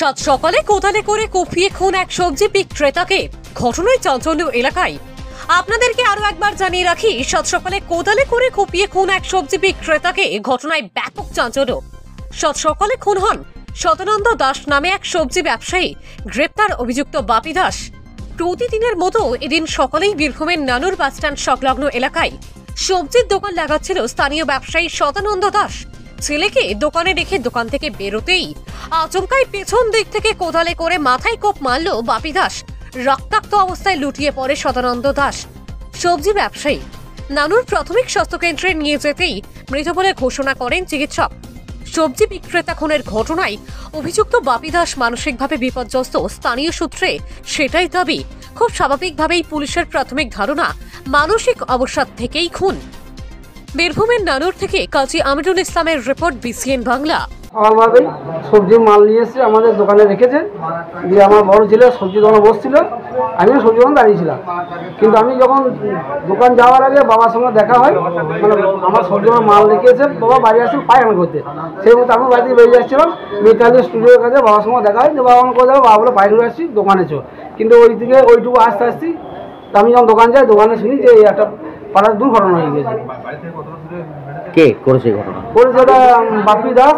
সাত সকালে কোদালে করে কুপিয়ে খুন এক সবজি বিক্রেতাকে, ঘটনায় চাঞ্চল্য এলাকায়। আপনাদেরকে আরো একবার জানিয়ে রাখি, সাত সকালে কোদালে করে কুপিয়ে খুন এক সবজি বিক্রেতাকে, ঘটনায় ব্যাপক চাঞ্চল্য। সাত সকালে খুন হন সদানন্দ দাস নামে এক সবজি ব্যবসায়ী। গ্রেপ্তার অভিযুক্ত বাপি দাস। প্রতিদিনের মতো এদিন সকালেই বীরভূমের নানুর বাসস্ট্যান্ড সংলগ্ন এলাকায় সবজির দোকান লাগাচ্ছিল স্থানীয় ব্যবসায়ী সদানন্দ দাস। ছেলেকে দোকানে রেখে দোকান থেকে বেরোতেই আচমকাই পেছন দিক থেকে কোদালে করে মাথায় কোপ মারল বাপি দাস। রক্তাক্ত অবস্থায় লুটিয়ে পড়ে সদানন্দ দাস, সবজি ব্যবসায়ী। নানুর প্রাথমিক স্বাস্থ্যকেন্দ্রে নিয়ে যেতেই মৃত বলে ঘোষণা করেন চিকিৎসক। সবজি বিক্রেতা খুনের ঘটনায় অভিযুক্ত বাপি দাস মানসিকভাবে বিপর্যস্ত। স্থানীয় সূত্রে সেটাই দাবি। খুব স্বাভাবিকভাবেই পুলিশের প্রাথমিক ধারণা মানসিক অবসাদ থেকেই খুন। বীরভূমের নানুর থেকে কাজী আমিরুল ইসলামের রিপোর্ট, BCN বাংলা। সকালবেলাতেই সবজি মাল নিয়ে এসে আমাদের দোকানে রেখেছে, দিয়ে আমার বড় ছেলে সবজি দোকানে বসছিল, আমিও সবজি দোকানে দাঁড়িয়েছিলাম। কিন্তু আমি যখন দোকান যাওয়ার আগে বাবার সঙ্গে দেখা হয়, মানে আমার সবজি দোকানে মাল রেখেছে, বাবা বাড়ি আসছিল পায়খানা করতে। সেই মতো আমি বাড়ি থেকে বেরিয়ে যাচ্ছিলাম, মিতালি স্টুডিওর কাছে বাবার সঙ্গে দেখা হয় যে বাবা আমার কোথাও, বাবা বলে বাইরে আসছি দোকানে চো। কিন্তু ওইটুকু আসতে আসছি, আমি যখন দোকান যাই, দোকানে শুনি যে একটা পাড়ার দুর্ঘটনা হয়ে গেছে। কে করেছে ঘটনা? করেছে ওটা বাপি দাস,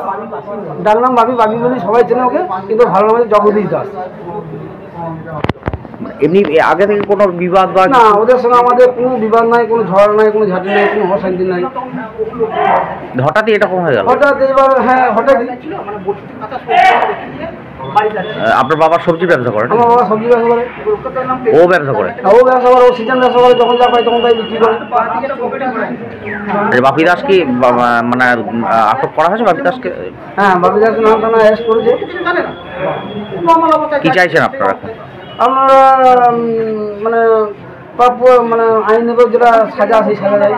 ডাকনাম বাপি, বাপি বলি সবাই চেনে ওকে, কিন্তু ভালো নাম হচ্ছে জগদীশ দাস। এমনি আগে থেকে কোনো বিবাদ বা না, ওদের সঙ্গে আমাদের কোনো বিবাদ নাই, কোনো ঝড় নাই, কোনো ঝাঁটি নাই, কোনো অশান্তি নাই। হঠাৎই এরকম হয়ে গেল? হঠাৎ এবার, হ্যাঁ হঠাৎই। আপনার বাবা সবজি ব্যবসা করেন? আমার বাবা সবজি ব্যবসা করে। ও ব্যবসা করে? ও ব্যবসা করে, ও সিজন ব্যবসা করে, যখন যা পাই তখন তাই বিক্রি করে। বাপি দাসকে মানে আটক করা হয়েছে? বাপি দাসকে? হ্যাঁ, বাপি দাসকে নাম থানা অ্যারেস্ট করেছে। কি চাইছেন আপনারা? আপনারা মানে প্রাপ্য, মানে আইনের যেটা সাজা, সেই সাজা দেয়।